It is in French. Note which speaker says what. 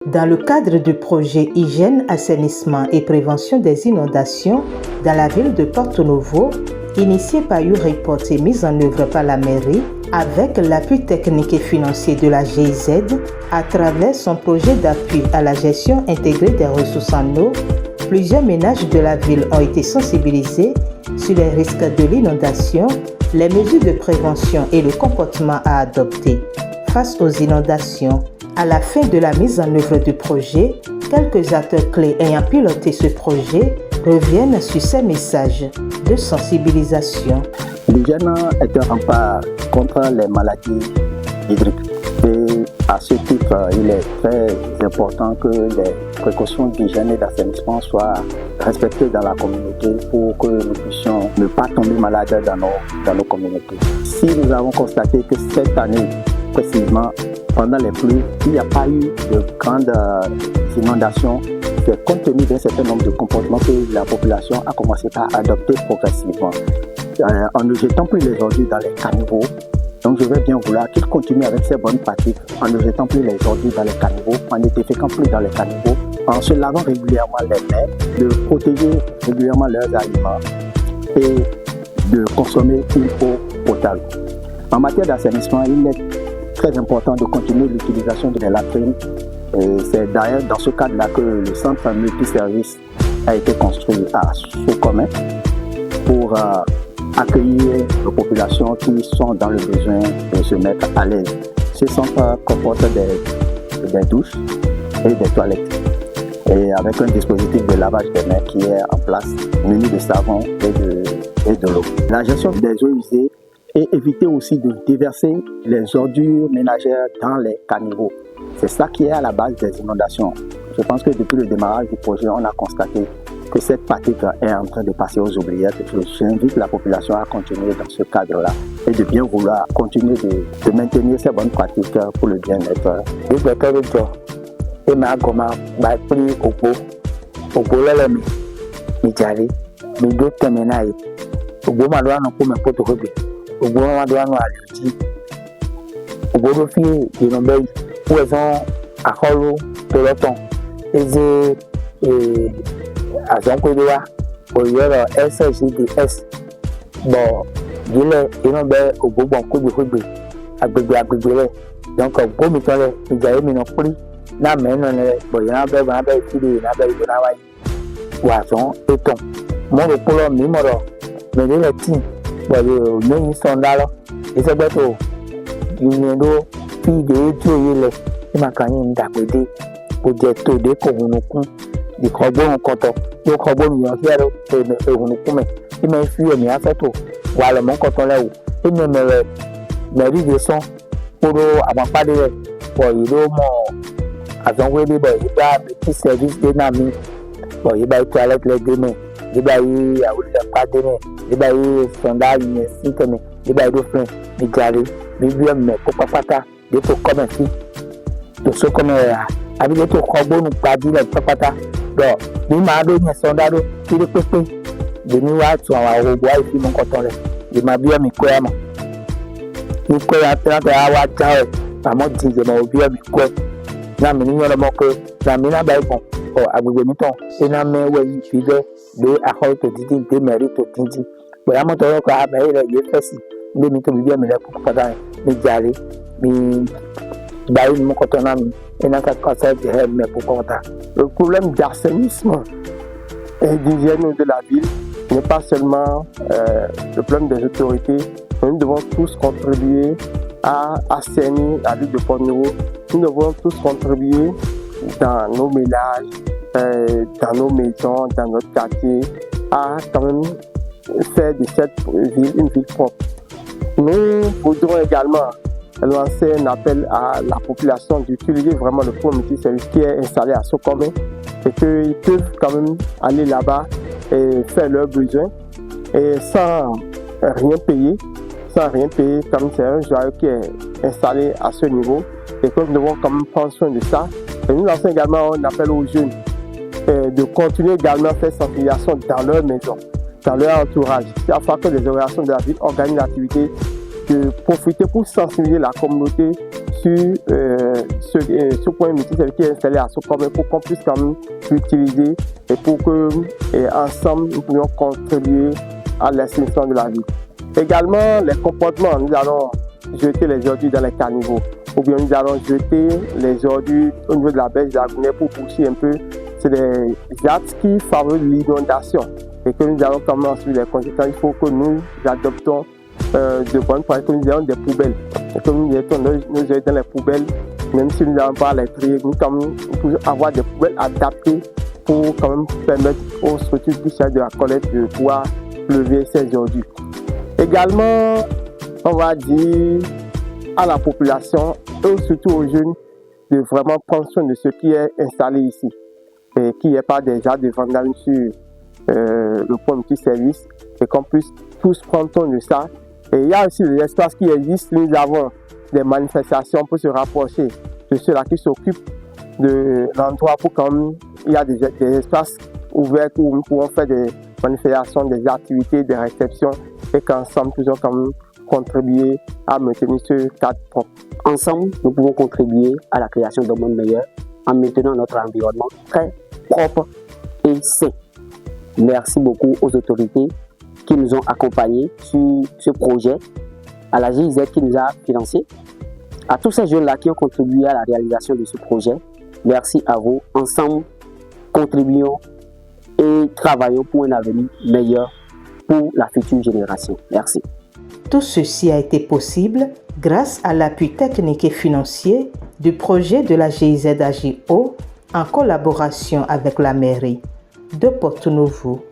Speaker 1: Dans le cadre du projet Hygiène, assainissement et prévention des inondations dans la ville de Porto-Novo, initié par U-Report et mis en œuvre par la mairie, avec l'appui technique et financier de la GIZ, à travers son projet d'appui à la gestion intégrée des ressources en eau, plusieurs ménages de la ville ont été sensibilisés sur les risques de l'inondation, les mesures de prévention et le comportement à adopter face aux inondations. À la fin de la mise en œuvre du projet, quelques acteurs clés ayant piloté ce projet reviennent sur ces messages de sensibilisation.
Speaker 2: L'hygiène est un rempart contre les maladies hydriques. Et à ce titre, il est très important que les précautions d'hygiène et d'assainissement soient respectées dans la communauté pour que nous puissions ne pas tomber malades dans nos communautés. Si nous avons constaté que cette année, précisément, pendant les pluies, il n'y a pas eu de grandes inondations, c'est compte tenu d'un certain nombre de comportements que la population a commencé à adopter progressivement. En ne jetant plus les ordures dans les caniveaux, donc je vais bien vouloir qu'il continue avec ces bonnes pratiques, en ne jetant plus les ordures dans les caniveaux, en ne déféquant plus dans les caniveaux, en se lavant régulièrement les mains, de protéger régulièrement leurs aliments et de consommer une eau potable. En matière d'assainissement, il est très important de continuer l'utilisation des latrines. C'est d'ailleurs dans ce cadre-là que le centre multiservice a été construit à Sokomé pour accueillir les populations qui sont dans le besoin de se mettre à l'aise. Ce centre comporte des douches et des toilettes, et avec un dispositif de lavage des mains qui est en place, muni de savon et de l'eau. La gestion des eaux usées et éviter aussi de déverser les ordures ménagères dans les caniveaux. C'est ça qui est à la base des inondations. Je pense que depuis le démarrage du projet, on a constaté que cette pratique est en train de passer aux oubliettes. J'invite la population à continuer dans ce cadre-là et de bien vouloir continuer de maintenir ces bonnes pratiques pour le bien-être.
Speaker 3: Azonkodoa oyoro SGDS bo gile ino be ogbon kugbe agbegbe le donc gomi to le ijaye mi no puri na me no le bo yana be fide na be na wa wazon eton mo ro polo mi mo ro me le tin bo le no sondalo isegbe to yinendo fide ti oyele imakanyin dagbede bo je to de ko hunukun ìkọgbóhùn kọtọ yóò kọgbóhùn yàn sí ẹrọ ehun kúmẹ tí mo fi èmi afẹtò wà lọmọ kọtọ lẹwò tí mo mẹrẹ mẹrìndé sán kóró àwọn apádé rẹ pọ yìí ló mọ àzọwélé bọ yìí bá bìtì service dé náà mi bọ yìí bá yìí toilet lẹ dé mẹ yìí bá yìí àwòlẹ pàdé mẹ yìí bá yìí sọndá yìí sí tẹmẹ yìí bá yìí ló fún mi jàre bíbí ẹmẹ kó pápátá dépò kọmẹ sí tòṣó kọmẹ rẹ àbí dépò kọgbóhùn gbadúlẹ pápátá. Ní máa ló yẹn sọ́ndá ló kéré pépé lèmi wá tún àwọn ògbó àìsí mú kọ́tọ́ rẹ̀ lè máa bí ẹ̀mí kó ẹ̀ mọ̀ ní kó ẹ̀ tẹ́lẹ̀ á wá já ẹ̀ àmọ́ di ìjẹ̀mọ̀ òbí ẹ̀mí kó ẹ̀ náà mi níyàn lọ́mọ pé làmì náà bá ìbọn ọ̀ àgbègbè nítàn iná mẹ́wẹ́ yìí fi bẹ́ lé àkọ́ tó dídí dé mẹ́rí tó dídí pẹ̀lú àmọ́tọ́ ọkọ̀ àmẹ́rí rẹ̀ yé fẹ́ sí ilé mi tó bí ẹ̀mí rẹ̀ kó pátá mi jàre mi gbàyè mú kọ́tọ́ náà mi.
Speaker 4: Le problème d'assainissement et d'hygiène de la ville n'est pas seulement le problème des autorités. Nous devons tous contribuer à assainir la ville de Porto-Novo. Nous devons tous contribuer dans nos ménages, dans nos maisons, dans notre quartier, à quand même faire de cette ville une ville propre. Nous voudrons également lancer un appel à la population d'utiliser vraiment le fonds multiservice qui est installé à Sokomé et qu'ils peuvent quand même aller là-bas et faire leurs besoins et sans rien payer comme c'est un joyau qui est installé à ce niveau et que nous devons quand même prendre soin de ça. Et nous lançons également un appel aux jeunes de continuer également à faire sensibilisation dans leur maison, dans leur entourage, afin que les organisations de la ville organisent l'activité de profiter pour sensibiliser la communauté sur ce point multiservice qui est installé à Socom pour qu'on puisse quand même l'utiliser et pour que ensemble nous puissions contribuer à l'assainissement de la ville. Également, les comportements, nous allons jeter les ordures dans les caniveaux ou bien nous allons jeter les ordures au niveau de la baie d'Agounais pour pousser un peu. C'est des actes qui favorisent l'inondation et que nous allons quand même ensuite les conséquences. Il faut que nous adoptons de bonnes pratiques, que nous ayons des poubelles et que nous mettons nos ordures dans les poubelles, même si nous n'avons pas les trier, nous pouvons avoir des poubelles adaptées pour quand même permettre aux structures qui cherchent de la collecte de pouvoir lever ces ordures. Également, on va dire à la population et surtout aux jeunes de vraiment prendre soin de ce qui est installé ici et qu'il n'y ait pas des actes de vandalisme sur le point multiservice et qu'on puisse tous prendre soin de ça. Et il y a aussi des espaces qui existent. Nous avons des manifestations pour se rapprocher de ceux-là qui s'occupent de l'endroit pour quand même il y a des espaces ouverts où nous pouvons faire des manifestations, des activités, des réceptions et qu'ensemble nous pouvons quand même contribuer à maintenir ce cadre propre.
Speaker 5: Ensemble, nous pouvons contribuer à la création d'un monde meilleur en maintenant notre environnement très propre et sain. Merci beaucoup aux autorités qui nous ont accompagnés sur ce projet, à la GIZ qui nous a financés, à tous ces jeunes-là qui ont contribué à la réalisation de ce projet. Merci à vous. Ensemble, contribuons et travaillons pour un avenir meilleur pour la future génération. Merci.
Speaker 1: Tout ceci a été possible grâce à l'appui technique et financier du projet de la GIZ AGIO en collaboration avec la mairie de Porto Novo.